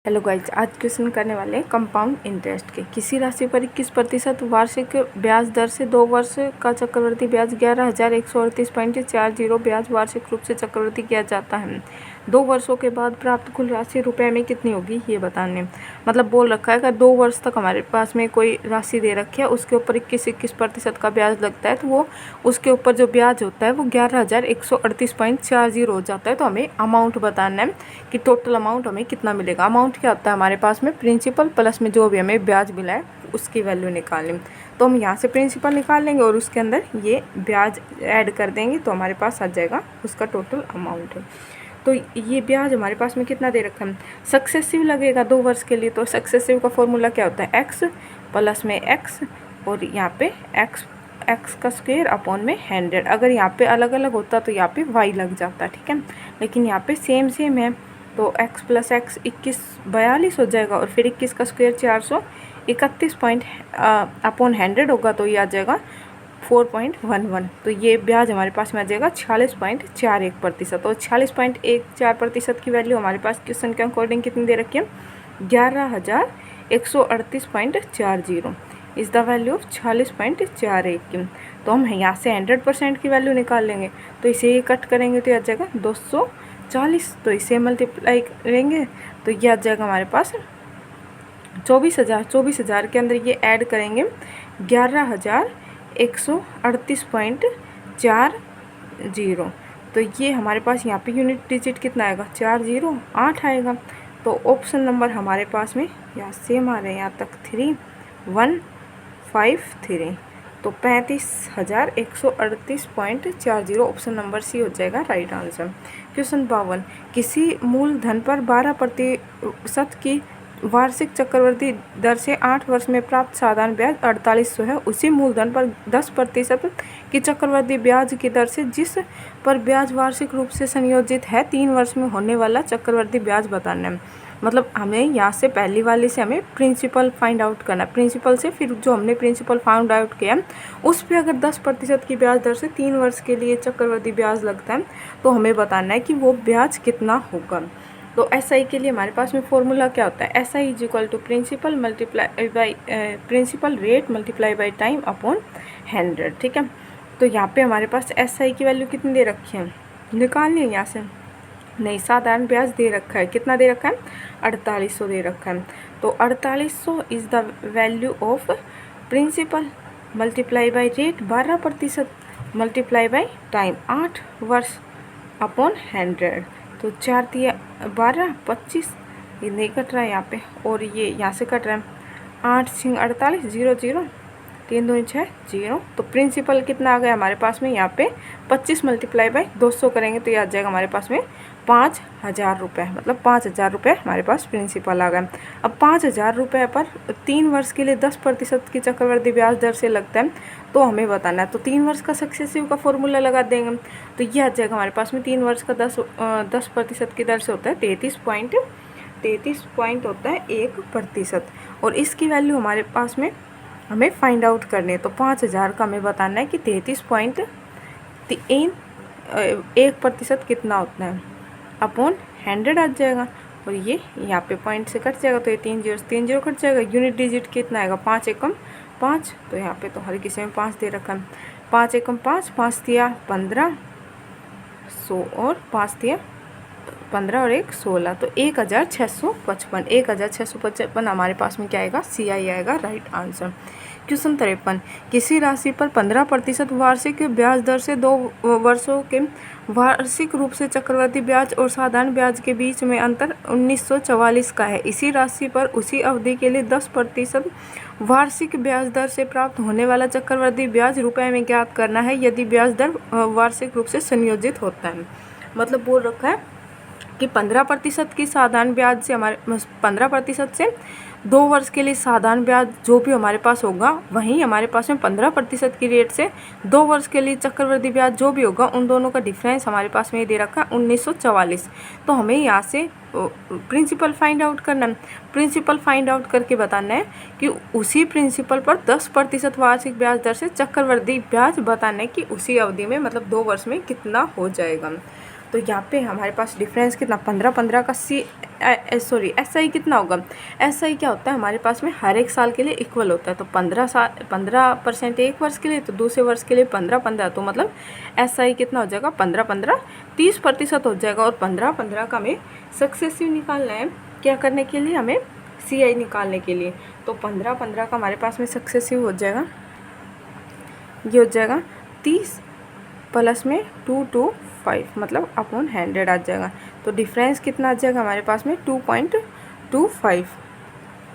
Hello guys, आज question करने वाले हैं कंपाउंड इंटरेस्ट के। किसी राशि पर 21% वार्षिक ब्याज दर से 2 वर्ष का चक्रवृद्धि ब्याज 11,138.40 ब्याज वार्षिक रूप से चक्रवृद्धि किया जाता है। 2 वर्षों के बाद प्राप्त कुल राशि रुपए में कितनी होगी ये बताने। मतलब बोल रखा है कि 2 वर्ष तक हमारे पास में कोई राशि दे रखी है, उसके ऊपर 21% का ब्याज लगता है, तो वो उसके ऊपर जो ब्याज होता है वो 11,138.40 हो जाता है। तो हमें अमाउंट बताना है कि टोटल अमाउंट हमें कितना मिलेगा। अमाउंट क्या होता है हमारे पास में प्रिंसिपल प्लस में जो भी हमें ब्याज मिला है उसकी वैल्यू निकालें। तो हम यहाँ से प्रिंसिपल निकाल लेंगे और उसके अंदर ये ब्याज ऐड कर देंगे, तो हमारे पास आ जाएगा उसका टोटल अमाउंट। तो ये ब्याज हमारे पास में कितना दे रखा है, सक्सेसिव लगेगा 2 वर्ष के लिए। तो सक्सेसिव का फॉर्मूला क्या होता है, एक्स प्लस में एक्स और यहाँ पे एक्स का स्क्वायर अपॉन में 100। अगर यहाँ पे अलग अलग होता तो यहाँ पे वाई लग जाता, ठीक है, लेकिन यहाँ पे सेम है। तो x प्लस एक्स 42 हो जाएगा और फिर 21 का स्क्वायर 431 पॉइंट अपॉन 100 होगा, तो ये आ जाएगा 4.11। तो ये ब्याज हमारे पास में आ जाएगा 46.41%। और 46.14% की वैल्यू हमारे पास क्वेश्चन के अकॉर्डिंग कितनी दे रखी है, 11,138.40 इज़ द वैल्यू ऑफ 46.41 की। तो हम यहाँ से 100% की वैल्यू निकाल लेंगे, तो इसे ये कट करेंगे तो ये आ जाएगा 240। तो इसे मल्टीप्लाई करेंगे तो ये आ जाएगा हमारे पास 24,000 के अंदर ये ऐड करेंगे 11,138.40। तो ये हमारे पास यहाँ पे यूनिट डिजिट कितना आएगा, 408 आएगा। तो ऑप्शन नंबर हमारे पास में यहाँ सेम आ रहे हैं, यहाँ तक 3153। तो 35,138.40 ऑप्शन नंबर सी हो जाएगा राइट आंसर। क्वेश्चन 52, किसी मूलधन पर 12% की वार्षिक चक्रवृद्धि दर से 8 वर्ष में प्राप्त साधारण ब्याज 4800 है। उसी मूलधन पर 10% की चक्रवृद्धि ब्याज की दर से जिस पर ब्याज वार्षिक रूप से संयोजित है 3 वर्ष में होने वाला चक्रवृद्धि ब्याज बताना है। मतलब हमें यहाँ से पहली वाली से हमें प्रिंसिपल फाइंड आउट करना है। प्रिंसिपल से फिर जो हमने प्रिंसिपल फाइंड आउट किया उस पर अगर 10% की ब्याज दर से 3 वर्ष के लिए चक्रवृद्धि ब्याज लगता है तो हमें बताना है कि वो ब्याज कितना होगा। तो SI के लिए हमारे पास में फॉर्मूला क्या होता है, SI is equal to principal multiply by principal rate multiply by time upon 100, ठीक है। तो यहाँ पे हमारे पास SI की वैल्यू कितनी दे रखी है, निकालनी है यहाँ से। नहीं, साधारण ब्याज दे रखा है, कितना दे रखा है, 4800 दे रखा है। तो 4800 is the value of principal multiply by rate 12% multiply by time 8 वर्ष अपॉन 100। तो 4 दिया 12 25, ये नहीं कट रहा है यहाँ पे, और ये यहाँ से कट रहा है 8 सिंह 48 0 0 3 2 6 0। तो प्रिंसिपल कितना आ गया हमारे पास में, यहाँ पे 25 मल्टीप्लाई बाई 200 करेंगे तो ये आ जाएगा हमारे पास में 5,000 रुपये। मतलब 5,000 रुपये हमारे पास प्रिंसिपल आ गया। अब 5,000 रुपये पर 3 वर्ष के लिए 10% की चक्रवृद्धि ब्याज दर से लगता है, तो हमें बताना है। तो 3 वर्ष का सक्सेसिव का फॉर्मूला लगा देंगे तो ये आ जाएगा हमारे पास में 3 वर्ष का 10% की दर से होता है 33 पॉइंट होता है 1%। और इसकी वैल्यू हमारे पास में हमें फाइंड आउट करनी है। तो 5,000 का हमें बताना है कि 33.1% कितना होता है अपॉन 100 आ जाएगा। और ये यहाँ पे पॉइंट से कट जाएगा तो ये 3 0 कट जाएगा। यूनिट डिजिट कितना आएगा, 5 एकम 5। तो यहाँ पे तो हर किसी में 5 दे रखा है, 5 एकम 5, 5 दिया 1500 और 5 दिया 15 और 1 16। तो 1,655 हमारे पास में क्या आएगा, CI आएगा राइट आंसर। क्वेश्चन 53, किसी राशि पर 15% वार्षिक ब्याज दर से 2 वर्षों के वार्षिक रूप से चक्रवृद्धि ब्याज और साधारण ब्याज के बीच में अंतर 1944 का है। इसी राशि पर उसी अवधि के लिए 10% वार्षिक ब्याज दर से प्राप्त होने वाला चक्रवृद्धि ब्याज रुपए में ज्ञात करना है यदि ब्याज दर वार्षिक रूप से संयोजित होता है। मतलब बोल रखा है कि 15% की साधारण ब्याज से 15% से 2 वर्ष के लिए साधारण ब्याज जो भी हमारे पास होगा, वहीं हमारे पास में 15% की रेट से 2 वर्ष के लिए चक्रवृद्धि ब्याज जो भी होगा, उन दोनों का डिफरेंस हमारे पास में दे रखा है 1944। तो हमें यहाँ से प्रिंसिपल फाइंड आउट करना है। प्रिंसिपल फाइंड आउट करके बताना है कि उसी प्रिंसिपल पर 10% वार्षिक ब्याज दर से चक्रवृद्धि ब्याज बताना है कि उसी अवधि में मतलब 2 वर्ष में कितना हो जाएगा। तो यहाँ पे हमारे पास डिफरेंस कितना, 15 का सॉरी SI कितना होगा, SI क्या होता है हमारे पास में हर एक साल के लिए इक्वल होता है। तो 15% एक वर्ष के लिए, तो दूसरे वर्ष के लिए 15 तो मतलब SI कितना हो जाएगा 15 30% हो जाएगा। और 15 का हमें सक्सेसिव निकालना है, क्या करने के लिए, हमें CI निकालने के लिए। तो 15 का हमारे पास में सक्सेसिव हो जाएगा, ये हो जाएगा 30 प्लस में 225 मतलब अपॉन 100 आ जाएगा। तो डिफरेंस कितना आ जाएगा हमारे पास में 2.25,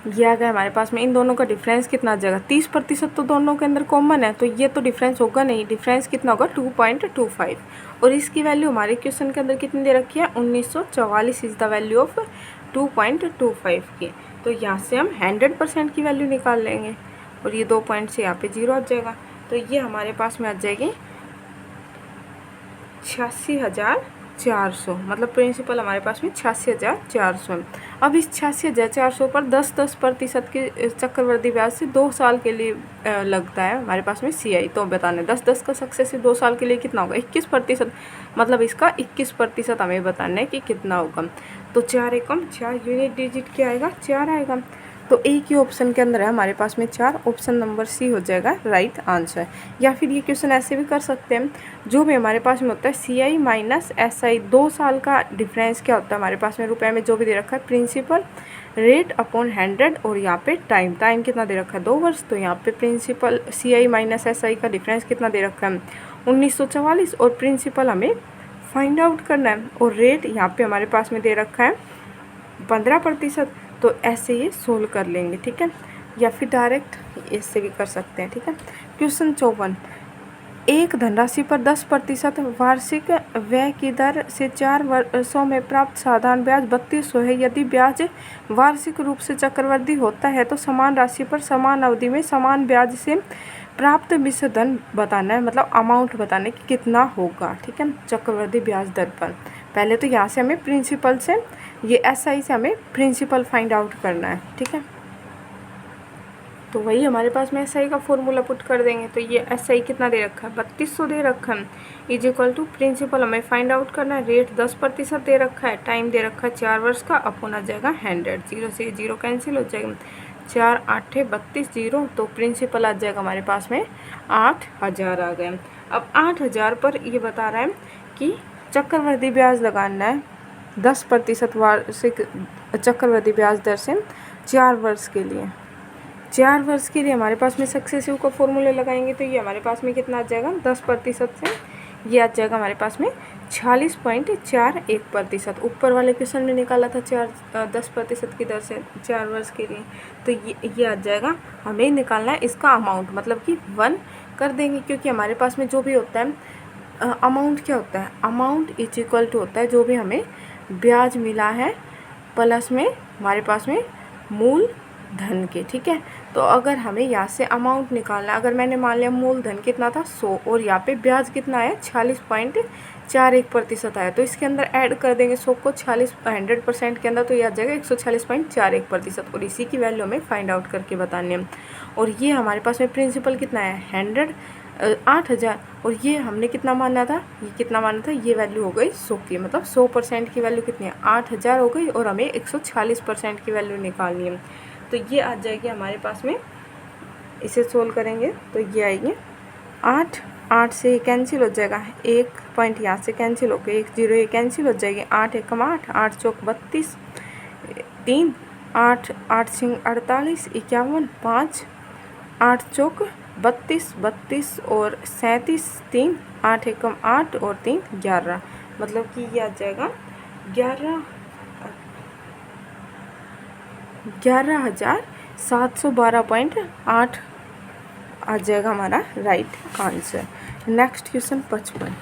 ये आ गया हमारे पास में। इन दोनों का डिफरेंस कितना आ जाएगा, 30% तो दोनों के अंदर कॉमन है, तो ये तो डिफरेंस होगा नहीं, डिफरेंस कितना होगा 2.25। और इसकी वैल्यू हमारे क्वेश्चन के अंदर कितनी दे रखी है, 1944 इज़ द वैल्यू ऑफ 2.25 की। तो यहाँ से हम 100% की वैल्यू निकाल लेंगे, और ये 2 पॉइंट से यहाँ पे 0 आ जाएगा। तो ये हमारे पास में आ जाएगी 86,400, मतलब प्रिंसिपल हमारे पास में 86,400 है। अब इस 86,400 पर 10% की चक्रवृद्धि ब्याज से 2 साल के लिए लगता है हमारे पास में CI। तो बताना 10 का सक्सेसिव 2 साल के लिए कितना होगा, 21%, मतलब इसका 21% हमें बताना है कि कितना होगा। तो 4 एकम 4 यूनिट डिजिट क्या आएगा, 4 आएगा। तो एक ही ऑप्शन के अंदर है हमारे पास में 4, ऑप्शन नंबर C हो जाएगा राइट आंसर। या फिर ये क्वेश्चन ऐसे भी कर सकते हैं, जो भी हमारे पास में होता है CI माइनस SI, 2 साल का डिफरेंस क्या होता है हमारे पास में, रुपए में जो भी दे रखा है, प्रिंसिपल रेट अपॉन 100, और यहाँ पे टाइम कितना दे रखा है 2 वर्ष। तो यहाँ पे प्रिंसिपल CI माइनस SI का डिफरेंस कितना दे रखा है 1944, और प्रिंसिपल हमें फाइंड आउट करना है, और रेट यहाँ पे हमारे पास में दे रखा है 15%। तो ऐसे ये सोल्व कर लेंगे, ठीक है, या फिर डायरेक्ट इससे भी कर सकते हैं, ठीक है। क्वेश्चन 54, एक धनराशि पर 10% वार्षिक व्यय की दर से 4 वर्षों में प्राप्त साधारण ब्याज 3200 है। यदि ब्याज वार्षिक रूप से चक्रवृद्धि होता है तो समान राशि पर समान अवधि में समान ब्याज से प्राप्त मिश्र धन बताना है, मतलब अमाउंट बताना है कि कितना होगा, ठीक है, चक्रवृद्धि ब्याज दर पर। पहले तो यहाँ से हमें प्रिंसिपल से, ये SI से हमें प्रिंसिपल फाइंड आउट करना है, ठीक है। तो वही हमारे पास में SI का फॉर्मूला पुट कर देंगे। तो ये SI कितना दे रखा है 3200 दे रखा है, इज इक्वल टू प्रिंसिपल हमें फाइंड आउट करना है, रेट 10% दे रखा है, टाइम दे रखा है 4 वर्ष का, अपॉन आ जाएगा 100, 0 से 0 कैंसिल हो जाएगा, 4 8 32 0, तो प्रिंसिपल आ जाएगा हमारे पास में 8000 आ गए। अब 8000 पर ये बता रहा है कि चक्रवृद्धि ब्याज लगाना है 10% वार्षिक चक्रवृद्धि ब्याज दर से 4 वर्ष के लिए। 4 वर्ष के लिए हमारे पास में सक्सेसिव का फॉर्मूला लगाएंगे, तो ये हमारे पास में कितना आ जाएगा 10% से, ये आ जाएगा हमारे पास में 46.41%। ऊपर वाले क्वेश्चन में निकाला था 10% की दर से 4 वर्ष के लिए, तो ये आ जाएगा। हमें निकालना है इसका अमाउंट, मतलब कि 1 कर देंगे, क्योंकि हमारे पास में जो भी होता है अमाउंट क्या होता है, अमाउंट इज इक्वल टू होता है जो भी हमें ब्याज मिला है प्लस में हमारे पास में मूल धन के, ठीक है। तो अगर हमें यहाँ से अमाउंट निकालना, अगर मैंने मान लिया मूल धन कितना था 100, और यहाँ पे ब्याज कितना है 46.41% आया, तो इसके अंदर ऐड कर देंगे 100 को 100% के अंदर, तो ये आ जाएगा 146.41%, और इसी की वैल्यू हमें फाइंड आउट करके बतानी है। और ये हमारे पास में प्रिंसिपल कितना है 8000, और ये हमने कितना माना था, ये कितना माना था, ये वैल्यू हो गई 100 की, मतलब 100% की वैल्यू कितनी है 8000 हो गई, और हमें 146% की वैल्यू निकालनी है। तो ये आ जाएगी हमारे पास में, इसे सोल्व करेंगे तो ये आएगी 8 से कैंसिल हो जाएगा, 1 पॉइंट यहाँ से कैंसिल हो गए, 1 0 ये कैंसिल हो जाएगी, 8 एकम 8, 8 चौक 32, 3 8 8 सिंह 48, 51 5, 8 चौक 32 32 और 37, 3 8 एकम 8 और 3 11, मतलब कि ये आ जाएगा 11,712.8 आ जाएगा हमारा राइट आंसर। नेक्स्ट क्वेश्चन 55,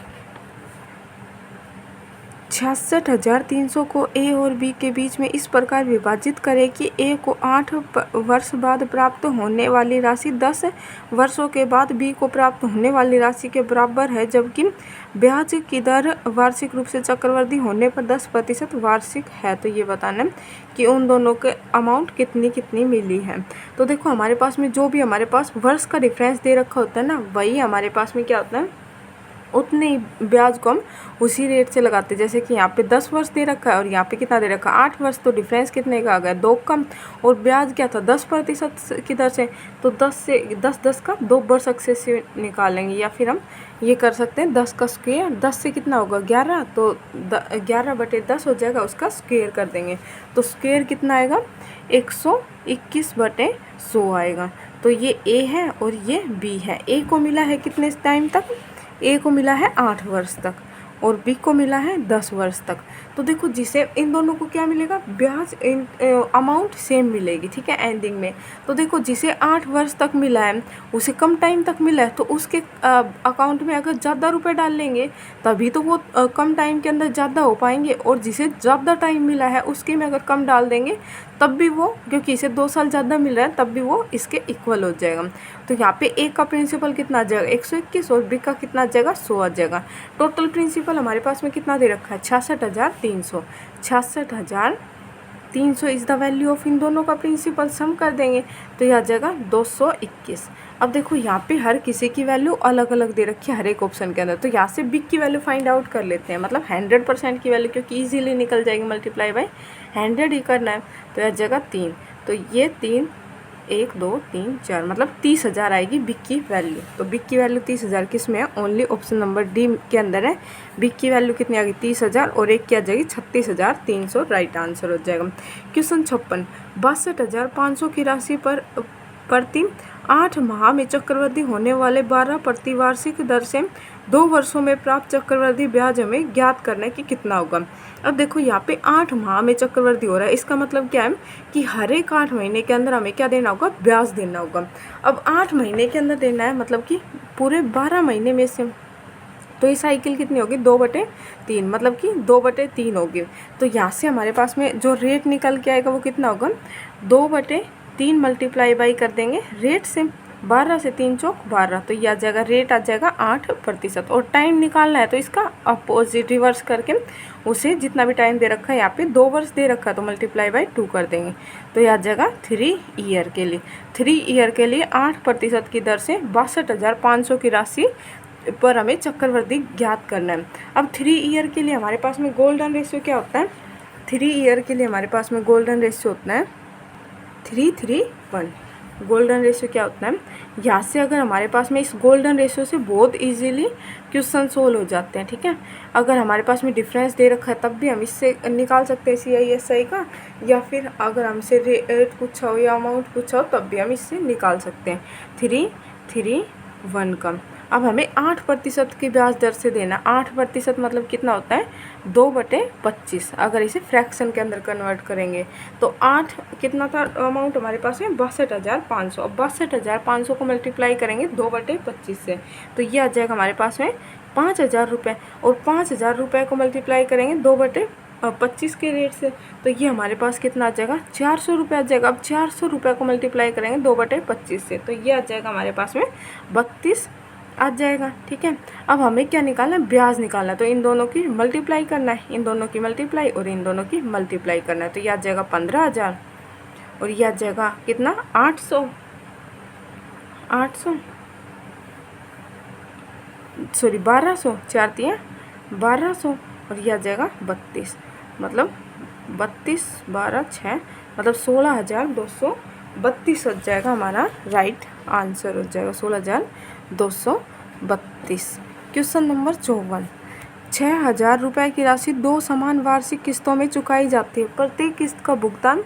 66,300 को A और B के बीच में इस प्रकार विभाजित करें कि A को 8 वर्ष बाद प्राप्त होने वाली राशि 10 वर्षों के बाद B को प्राप्त होने वाली राशि के बराबर है, जबकि ब्याज की दर वार्षिक रूप से चक्रवृद्धि होने पर 10% वार्षिक है। तो ये बताना है कि उन दोनों के अमाउंट कितनी कितनी मिली है। तो देखो हमारे पास में जो भी हमारे पास वर्ष का डिफरेंस दे रखा होता है ना, वही हमारे पास में क्या होता है उतने ही ब्याज को हम उसी रेट से लगाते हैं। जैसे कि यहाँ पे 10 वर्ष दे रखा है और यहाँ पे कितना दे रखा है 8 वर्ष, तो डिफरेंस कितने का आ गया 2 कम। और ब्याज क्या था 10% की दर से, तो 10 से 10 का 2 वर्ष से निकालेंगे, या फिर हम ये कर सकते हैं 10 का स्क्वायर, 10 से कितना होगा 11, तो 11/10 हो जाएगा, उसका स्क्वायर कर देंगे तो स्क्वायर कितना आएगा 121/100 आएगा। तो ये ए है और ये बी है। ए को मिला है कितने टाइम तक, ए को मिला है 8 वर्ष तक और बी को मिला है 10 वर्ष तक। तो देखो जिसे इन दोनों को क्या मिलेगा, ब्याज अमाउंट सेम मिलेगी, ठीक है एंडिंग में। तो देखो जिसे 8 वर्ष तक मिला है उसे कम टाइम तक मिला है, तो उसके अकाउंट में अगर ज़्यादा रुपए डाल लेंगे तभी तो वो कम टाइम के अंदर ज़्यादा हो पाएंगे, और जिसे ज़्यादा टाइम मिला है उसके में अगर कम डाल देंगे तब भी वो, क्योंकि इसे 2 साल ज़्यादा मिल रहा है, तब भी वो इसके इक्वल हो जाएगा। तो यहाँ पे ए का प्रिंसिपल कितना आ जाएगा 121 और बी का कितना आ जाएगा 100 आ जाएगा। टोटल प्रिंसिपल हमारे पास में कितना दे रखा है 66,300। 66,300 इज़ द वैल्यू ऑफ इन दोनों का प्रिंसिपल। सम कर देंगे तो यह आ जाएगा 221। अब देखो यहाँ पे हर किसी की वैल्यू अलग अलग दे रखी है हर एक ऑप्शन के अंदर, तो यहाँ से बिग की वैल्यू फाइंड आउट कर लेते हैं, मतलब 100% की वैल्यू, क्योंकि इजीली निकल जाएगी, मल्टीप्लाई बाय 100 ही करना है। तो यह जगह 3, तो ये 3 1 2 3 4 मतलब 30,000 आएगी बिग की वैल्यू। तो बिग की वैल्यू 30,000 किस में है, ओनली ऑप्शन नंबर डी के अंदर है। बिग की वैल्यू कितनी आ गई 30,000 और एक क्या आ जाएगी 36,300, राइट आंसर हो जाएगा। क्वेश्चन 56, 62,500 की राशि पर प्रति 8 माह में चक्रवृद्धि होने वाले 12 प्रतिवार्षिक दर से 2 वर्षों में प्राप्त चक्रवृद्धि ब्याज हमें ज्ञात करने की कितना होगा। अब देखो यहाँ पे 8 माह में चक्रवृद्धि हो रहा है, इसका मतलब क्या है कि हर एक 8 महीने के अंदर हमें क्या देना होगा, ब्याज देना होगा। अब 8 महीने के अंदर देना है, मतलब कि पूरे 12 महीने में से, तो ये साइकिल कितनी होगी 2/3, मतलब कि 2/3 होगी। तो यहाँ से हमारे पास में जो रेट निकल के आएगा वो कितना होगा 2/3 मल्टीप्लाई बाई कर देंगे रेट से, 12 से 3 चौक 12, तो यह आ जाएगा रेट आ जाएगा 8%। और टाइम निकालना है तो इसका अपोजिट रिवर्स करके उसे जितना भी टाइम दे रखा है, यहाँ पे 2 वर्ष दे रखा है तो मल्टीप्लाई बाई 2 कर देंगे, तो यह आ जाएगा 3 ईयर के लिए। 3 ईयर के लिए 8% की दर से 62,500 की राशि पर हमें चक्रवृद्धि ज्ञात करना है। अब 3 ईयर के लिए हमारे पास में गोल्डन रेशियो क्या होता है, 3 ईयर के लिए हमारे पास में गोल्डन रेशियो होता है 3:1। गोल्डन रेशियो क्या होता है, यहाँ से अगर हमारे पास में इस गोल्डन रेशियो से बहुत इजीली क्वेश्चन सोल्व हो जाते हैं, ठीक है। अगर हमारे पास में डिफरेंस दे रखा है तब भी हम इससे निकाल सकते हैं CISI का, या फिर अगर हमसे रेट पूछा हो या अमाउंट पूछा हो तब भी हम इससे निकाल सकते हैं 3:1 का। अब हमें 8% की ब्याज दर से देना, 8% मतलब कितना होता है 2/25। अगर इसे फ्रैक्शन के अंदर कन्वर्ट करेंगे तो 8 कितना था अमाउंट हमारे पास में 62,500। अब 62,500 को मल्टीप्लाई करेंगे 2/25 से, तो ये आ जाएगा हमारे पास में 5,000 रुपये, और 5,000 रुपये को मल्टीप्लाई करेंगे 2/25 के रेट से, तो ये हमारे पास कितना आ जाएगा 400 रुपये आ जाएगा। अब 400 रुपये को मल्टीप्लाई करेंगे 2/25 से, तो ये आ जाएगा हमारे पास में 32 आ जाएगा, ठीक है। अब हमें क्या निकालना है, ब्याज निकालना है, तो इन दोनों की मल्टीप्लाई करना है, इन दोनों की मल्टीप्लाई और इन दोनों की मल्टीप्लाई करना है, तो ये आ जाएगा 15,000 और ये आ जाएगा कितना 800 सॉरी 1200, 4 दिए 1200 और ये आ जाएगा 32, मतलब 32 12 6 मतलब 16,232 हो जाएगा हमारा राइट आंसर हो जाएगा 16,232। क्वेश्चन नंबर 54, 6,000 रुपये की राशि 2 समान वार्षिक किस्तों में चुकाई जाती है। प्रत्येक किस्त का भुगतान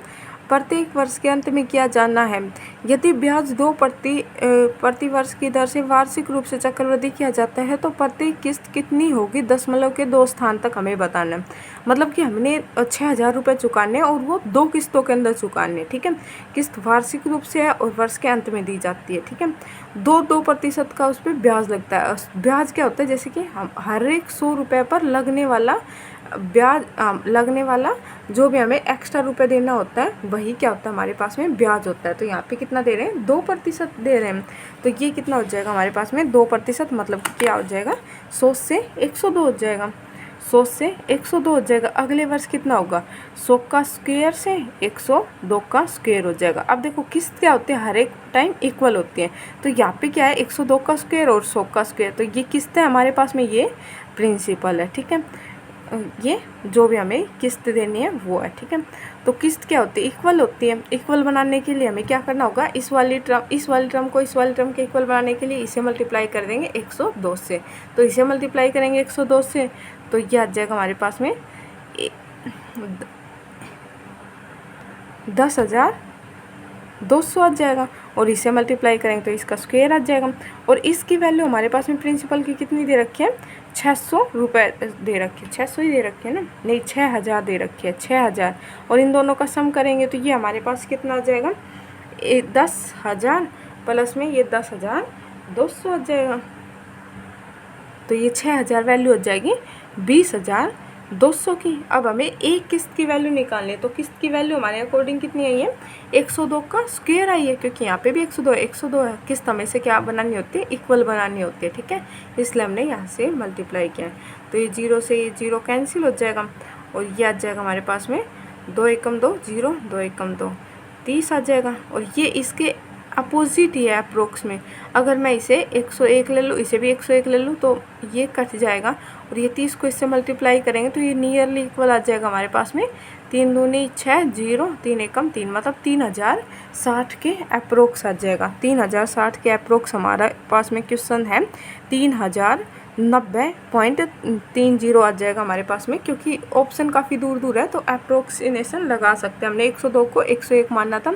प्रत्येक वर्ष के अंत में किया जाना है। यदि ब्याज 2 प्रति वर्ष की दर से वार्षिक रूप से चक्रवृद्धि किया जाता है तो प्रत्येक किस्त कितनी होगी, दशमलव के 2 स्थान तक हमें बताना है। मतलब कि हमने 6,000 रुपये चुकाने और वो 2 किस्तों के अंदर चुकाने, ठीक है। किस्त वार्षिक रूप से है और वर्ष के अंत में दी जाती है, ठीक है। 2% का उस पर ब्याज लगता है। ब्याज क्या होता है, जैसे कि हम हर एक 100 रुपये पर लगने वाला ब्याज लगने वाला जो भी हमें एक्स्ट्रा रुपए देना होता है वही क्या होता है हमारे पास में ब्याज होता है। तो यहाँ पे कितना दे रहे हैं 2% दे रहे हैं, तो ये कितना हो जाएगा हमारे पास में 2%, मतलब क्या हो जाएगा 100 से 102 हो जाएगा। 100 से 102 हो जाएगा। अगले वर्ष कितना होगा, 100 का स्क्वायर से 102 का स्क्वायर हो जाएगा। अब देखो किस्त क्या होती है, हर एक टाइम इक्वल होती है। तो यहाँ पे क्या है, 102 का स्क्वायर और 100 का स्क्वायर, तो ये किस्त है हमारे पास में, ये प्रिंसिपल है। ठीक है, ये जो भी हमें किस्त देनी है वो है। ठीक है, तो किस्त क्या होती है, इक्वल होती है। इक्वल बनाने के लिए हमें क्या करना होगा, इस वाली टर्म को इस वाली टर्म के इक्वल बनाने के लिए इसे मल्टीप्लाई कर देंगे 102 से। तो इसे मल्टीप्लाई करेंगे 102 से, तो ये आ जाएगा हमारे पास में 10,200 आ जाएगा। और इसे मल्टीप्लाई करेंगे तो इसका स्क्वायर आ जाएगा। और इसकी वैल्यू हमारे पास में प्रिंसिपल की कितनी दे रखी है, 600 रुपये दे रखी है। 600 ही दे रखी है ना, नहीं 6,000 दे रखी है, 6,000। और इन दोनों का सम करेंगे तो ये हमारे पास कितना आ जाएगा, 10,000 प्लस में ये 10,200 आ जाएगा। तो ये 6,000 वैल्यू हो जाएगी 20,200 की। अब हमें एक किस्त की वैल्यू निकालनी है, तो किस्त की वैल्यू हमारे अकॉर्डिंग कितनी आई है, 102 का स्क्वायर आई है, क्योंकि यहाँ पे भी 102 है। किस्त हमें से क्या बनानी होती है, इक्वल बनानी होती है। ठीक है, इसलिए हमने यहाँ से मल्टीप्लाई किया है। तो ये 0 से ये 0 कैंसिल हो जाएगा और ये आ जाएगा हमारे पास में 2 एकम 2 0, 2 एकम 2 30 आ जाएगा। और ये इसके अपोजिट ही है अप्रोक्स में। अगर मैं इसे 101 ले लूँ, इसे भी 101 ले लूँ, तो ये कट जाएगा और ये 30 को इससे मल्टीप्लाई करेंगे तो ये नियरली इक्वल आ जाएगा हमारे पास में। 3 दूनी 6 0, 3 एकम 3, मतलब 3060 के अप्रोक्स आ जाएगा। 3060 के अप्रोक्स हमारा पास में क्वेश्चन है। 3090.30 आ जाएगा हमारे पास में, क्योंकि ऑप्शन काफ़ी दूर दूर है तो अप्रोक्सीमेशन लगा सकते हैं। हमने 102 को 101 माना था,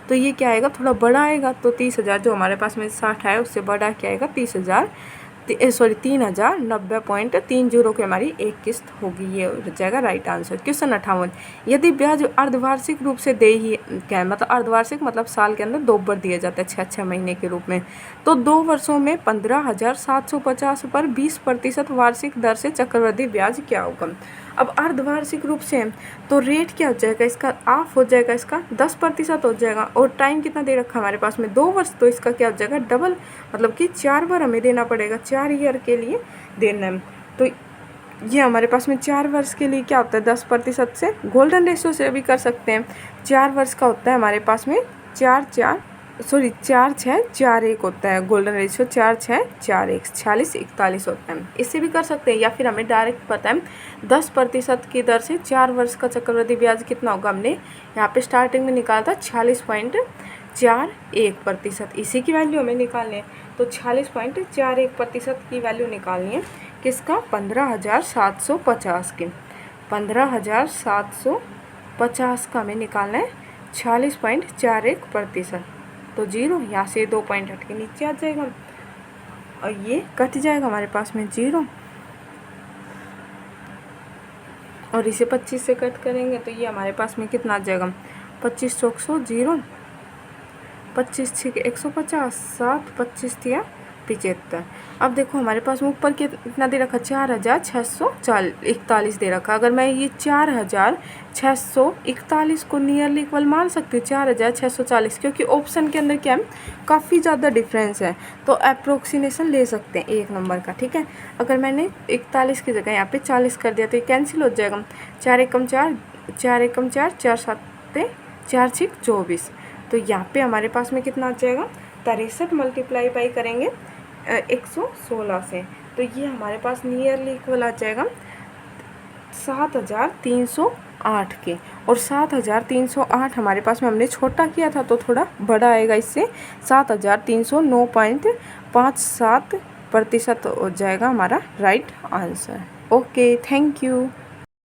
तो ये क्या आएगा, थोड़ा बड़ा आएगा। तो 30,000 जो हमारे पास में 60 है उससे बड़ा क्या आएगा, 3090.30 की हमारी एक किस्त होगी। ये हो जाएगा राइट आंसर। क्वेश्चन 58, यदि ब्याज अर्धवार्षिक रूप से दे ही क्या है, मतलब अर्धवार्षिक मतलब साल के अंदर 2 बार दिया जाता है 6-6 महीने के रूप में, तो 2 वर्षों में 15,750 पर 20% वार्षिक दर से चक्रवृद्धि ब्याज क्या होगा। अब अर्धवार्षिक रूप से तो रेट क्या हो जाएगा, इसका ऑफ हो जाएगा, इसका 10% हो जाएगा। और टाइम कितना दे रखा हमारे पास में, 2 वर्ष, तो इसका क्या हो जाएगा, डबल, मतलब कि 4 बार हमें देना पड़ेगा, 4 ईयर के लिए देना है। तो ये हमारे पास में 4 वर्ष के लिए क्या होता है, 10% से गोल्डन रेशियो से भी कर सकते हैं। 4 वर्ष का होता है हमारे पास में 4 6 4 1 होता है गोल्डन रेशियो, 4 6 4 1 46 41 होता है। इससे भी कर सकते हैं, या फिर हमें डायरेक्ट पता है 10% की दर से 4 वर्ष का चक्रवृद्धि ब्याज कितना होगा, हमने यहाँ पे स्टार्टिंग में निकाला था 46.41%। इसी की वैल्यू हमें निकालनी है, तो 46.41% की वैल्यू निकालनी है किसका, 15,750 की। 15,750 का हमें निकालना है 46.41%। तो 0 यहाँ से 2 पॉइंट हट के नीचे आ जाएगा और ये कट जाएगा हमारे पास में 0, और इसे 25 से कट करेंगे तो ये हमारे पास में कितना आ जाएगा, 25 चौक 100 0, 25 6 150, 7 25 दिया 75। अब देखो हमारे पास में ऊपर कितना दे रखा, 4,641 दे रखा। अगर मैं ये 4,641 को नियरली इक्वल मान सकती हूँ 4,640, क्योंकि ऑप्शन के अंदर क्या है, काफ़ी ज़्यादा डिफरेंस है, तो अप्रोक्सीमेशन ले सकते हैं 1 नंबर का। ठीक है, अगर मैंने 41 की जगह यहाँ पे 40 कर दिया तो ये कैंसिल हो जाएगा। 4 एकम 4, 4 एकम 4, 4 7 4 6 24। तो यहाँ पे हमारे पास में कितना आ जाएगा, 63 मल्टीप्लाई बाई करेंगे 116 से, तो ये हमारे पास नियरली इक्वल आ जाएगा 7,308 के। और 7,308 हमारे पास में हमने छोटा किया था तो थोड़ा बड़ा आएगा, इससे 7,309.57% हो जाएगा हमारा right answer. Okay, thank you.